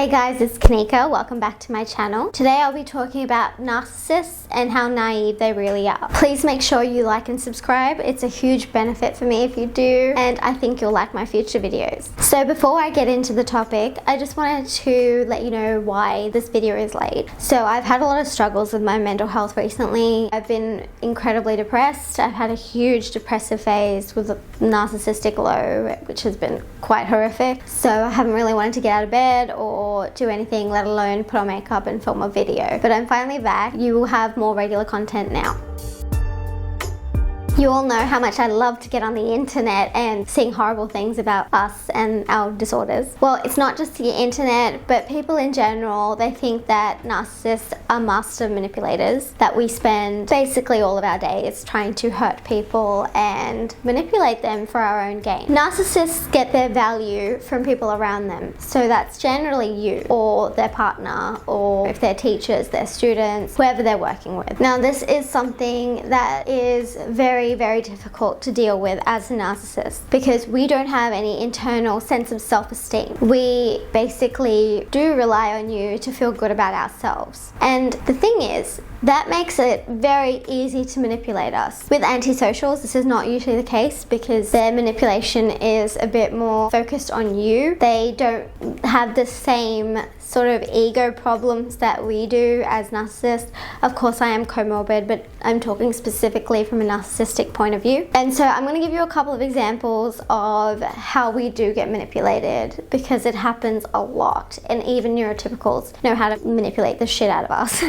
Hey guys, it's Kanika. Welcome back to my channel. Today I'll be talking about narcissists and how naive they really are. Please make sure you like and subscribe. It's a huge benefit for me if you do, and I think you'll like my future videos. So before I get into the topic, I just wanted to let you know why this video is late. So I've had a lot of struggles with my mental health recently. I've been incredibly depressed. I've had a huge depressive phase with a narcissistic low, which has been quite horrific. So I haven't really wanted to get out of bed or do anything, let alone put on makeup and film a video. But I'm finally back. You will have more regular content now. You all know how much I love to get on the internet and seeing horrible things about us and our disorders. Well, it's not just the internet, but people in general, they think that narcissists are master manipulators, that we spend basically all of our days trying to hurt people and manipulate them for our own gain. Narcissists get their value from people around them. So that's generally you or their partner, or if they're teachers, their students, whoever they're working with. Now, this is something that is very difficult to deal with as a narcissist, because we don't have any internal sense of self-esteem. We basically do rely on you to feel good about ourselves. And the thing is, that makes it very easy to manipulate us. With antisocials, this is not usually the case because their manipulation is a bit more focused on you. They don't have the same sort of ego problems that we do as narcissists. Of course, I am comorbid, but I'm talking specifically from a narcissistic point of view. And so I'm going to give you a couple of examples of how we do get manipulated, because it happens a lot, and even neurotypicals know how to manipulate the shit out of us.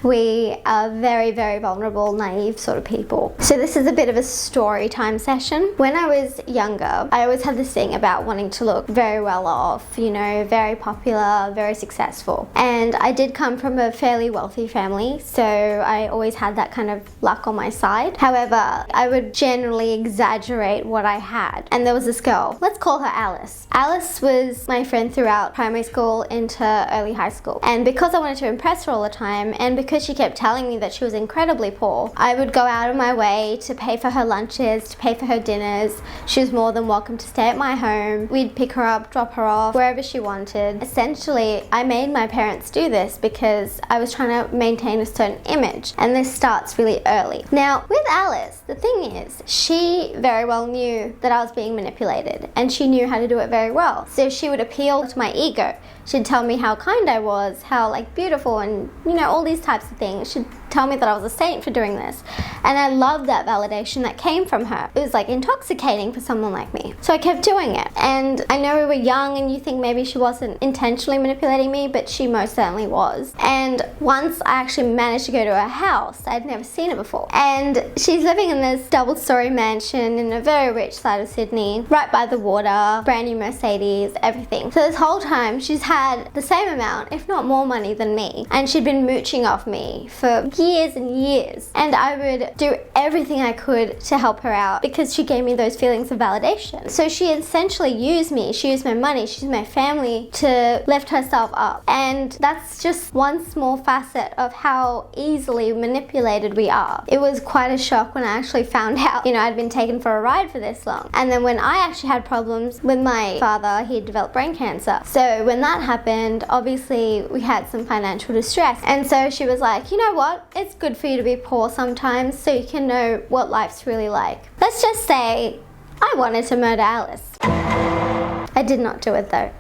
We are very vulnerable, naive sort of people. So this is a bit of a story time session. When I was younger, I always had this thing about wanting to look very well off, you know, very popular, very successful. And I did come from a fairly wealthy family, so I always had that kind of luck on my side. However, I would generally exaggerate what I had. And there was this girl, let's call her Alice. Alice was my friend throughout primary school into early high school. And because I wanted to impress her all the time, and because she kept telling me that she was incredibly poor, I would go out of my way to pay for her lunches, to pay for her dinners. She was more than welcome to stay at my home. We'd pick her up, drop her off, wherever she wanted. Essentially, I made my parents do this because I was trying to maintain a certain image, and this starts really early. Now, with Alice, the thing is, she very well knew that I was being manipulated, and she knew how to do it very well. So she would appeal to my ego. She'd tell me how kind I was, how beautiful, and you know, all these types of things. She'd tell me that I was a saint for doing this. And I loved that validation that came from her. It was intoxicating for someone like me. So I kept doing it. And I know we were young and you think maybe she wasn't intentionally manipulating me, but she most certainly was. And once I actually managed to go to her house, I'd never seen it before. And she's living in this double-story mansion in a very rich side of Sydney, right by the water, brand new Mercedes, everything. So this whole time she's had the same amount, if not more money than me. And she'd been mooching off me for years and years, and I would do everything I could to help her out because she gave me those feelings of validation. So she essentially used me, she used my money, she used my family to lift herself up. And that's just one small facet of how easily manipulated we are. It was quite a shock when I actually found out, you know, I'd been taken for a ride for this long. And then when I actually had problems with my father, he developed brain cancer. So when that happened, obviously we had some financial distress. And so she was like, you know what? It's good for you to be poor sometimes so you can know what life's really like. Let's just say I wanted to murder Alice. I did not do it though,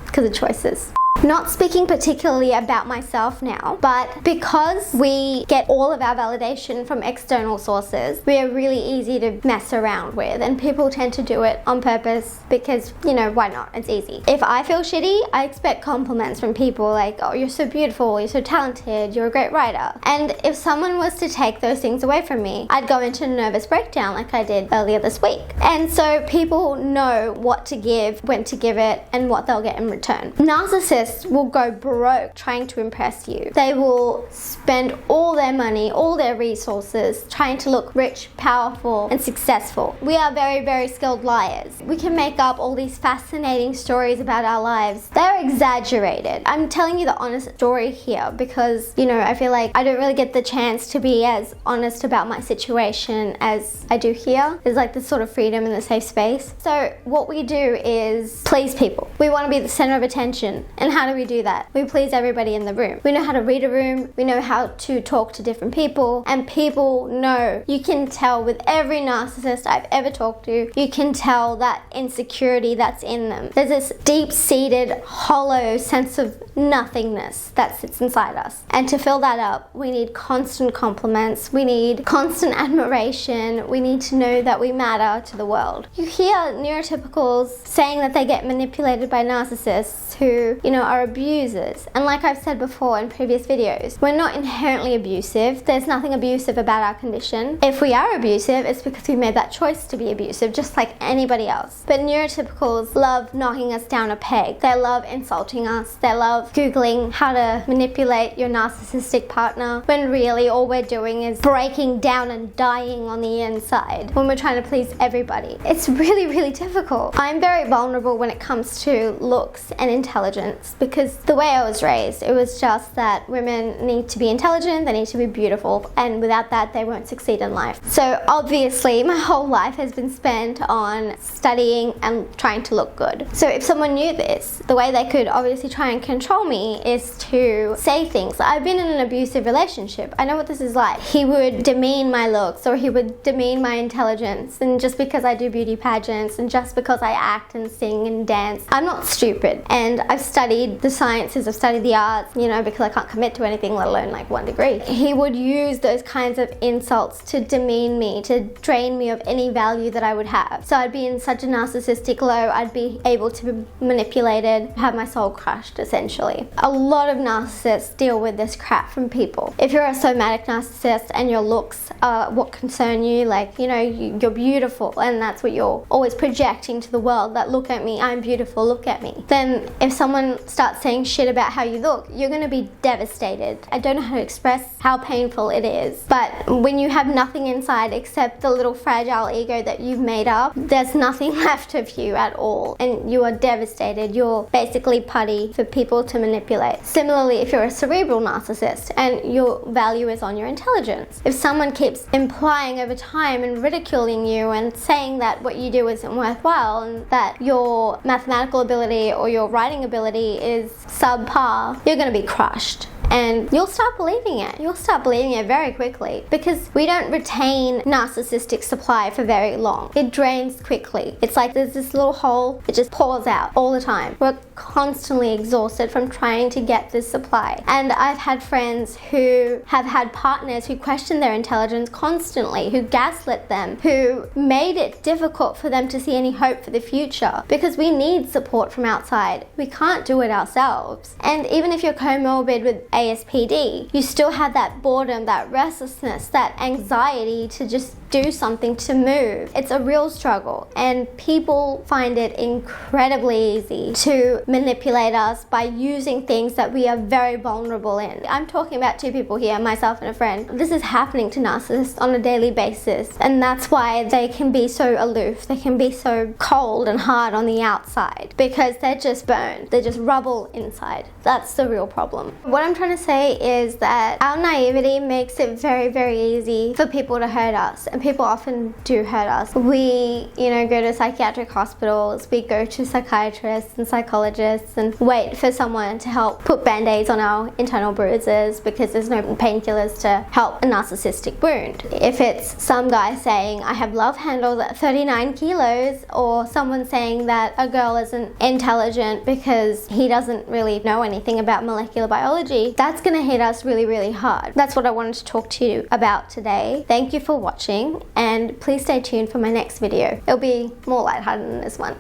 because of choices. Not speaking particularly about myself now, but because we get all of our validation from external sources, we are really easy to mess around with, and people tend to do it on purpose because, you know, why not? It's easy. If I feel shitty, I expect compliments from people like, oh, you're so beautiful, you're so talented, you're a great writer. And if someone was to take those things away from me, I'd go into a nervous breakdown like I did earlier this week. And so people know what to give, when to give it, and what they'll get in return. Narcissists will go broke trying to impress you. They will spend all their money, all their resources trying to look rich, powerful, and successful. We are very skilled liars. We can make up all these fascinating stories about our lives. They're exaggerated. I'm telling you the honest story here because, you know, I feel like I don't really get the chance to be as honest about my situation as I do here. There's this sort of freedom in the safe space. So what we do is please people. We want to be the center of attention. And And how do we do that? We please everybody in the room. We know how to read a room, we know how to talk to different people, and people know. You can tell with every narcissist I've ever talked to, you can tell that insecurity that's in them. There's this deep-seated, hollow sense of nothingness that sits inside us. And to fill that up, we need constant compliments, we need constant admiration, we need to know that we matter to the world. You hear neurotypicals saying that they get manipulated by narcissists who, are abusers. And like I've said before in previous videos, we're not inherently abusive. There's nothing abusive about our condition. If we are abusive, it's because we made that choice to be abusive, just like anybody else. But neurotypicals love knocking us down a peg. They love insulting us. They love Googling how to manipulate your narcissistic partner, when really all we're doing is breaking down and dying on the inside when we're trying to please everybody. It's really, really difficult. I'm very vulnerable when it comes to looks and intelligence, because the way I was raised, it was just that women need to be intelligent, they need to be beautiful, and without that they won't succeed in life. So obviously my whole life has been spent on studying and trying to look good. So if someone knew this, the way they could obviously try and control me is to say things. I've been in an abusive relationship. I know what this is like. He would demean my looks, or he would demean my intelligence, and just because I do beauty pageants and just because I act and sing and dance, I'm not stupid. And I've studied the sciences, I've studied the arts, because I can't commit to anything, let alone like 1 degree. He would use those kinds of insults to demean me, to drain me of any value that I would have. So I'd be in such a narcissistic low, I'd be able to be manipulated, have my soul crushed essentially. A lot of narcissists deal with this crap from people. If you're a somatic narcissist and your looks are what concern you, like, you're beautiful and that's what you're always projecting to the world, that look at me, I'm beautiful, look at me. Then if someone starts saying shit about how you look, you're going to be devastated. I don't know how to express how painful it is, but when you have nothing inside except the little fragile ego that you've made up, there's nothing left of you at all, and you are devastated. You're basically putty for people to manipulate. Similarly, if you're a cerebral narcissist and your value is on your intelligence, if someone keeps implying over time and ridiculing you and saying that what you do isn't worthwhile and that your mathematical ability or your writing ability is subpar, you're going to be crushed. And you'll start believing it. You'll start believing it very quickly, because we don't retain narcissistic supply for very long. It drains quickly. It's like there's this little hole, it just pours out all the time. We're constantly exhausted from trying to get this supply. And I've had friends who have had partners who question their intelligence constantly, who gaslit them, who made it difficult for them to see any hope for the future, because we need support from outside. We can't do it ourselves. And even if you're comorbid with ASPD, you still have that boredom, that restlessness, that anxiety to just do something, to move. It's a real struggle, and people find it incredibly easy to manipulate us by using things that we are very vulnerable in. I'm talking about two people here, myself and a friend. This is happening to narcissists on a daily basis, and that's why they can be so aloof. They can be so cold and hard on the outside, because they're just burned. They're just rubble inside. That's the real problem. What I'm trying to say is that our naivety makes it very, very easy for people to hurt us, and people often do hurt us. We, go to psychiatric hospitals, we go to psychiatrists and psychologists and wait for someone to help put band-aids on our internal bruises because there's no painkillers to help a narcissistic wound. If it's some guy saying, I have love handles at 39 kilos, or someone saying that a girl isn't intelligent because he doesn't really know anything about molecular biology, that's going to hit us really, really hard. That's what I wanted to talk to you about today. Thank you for watching, and please stay tuned for my next video. It'll be more lighthearted than this one.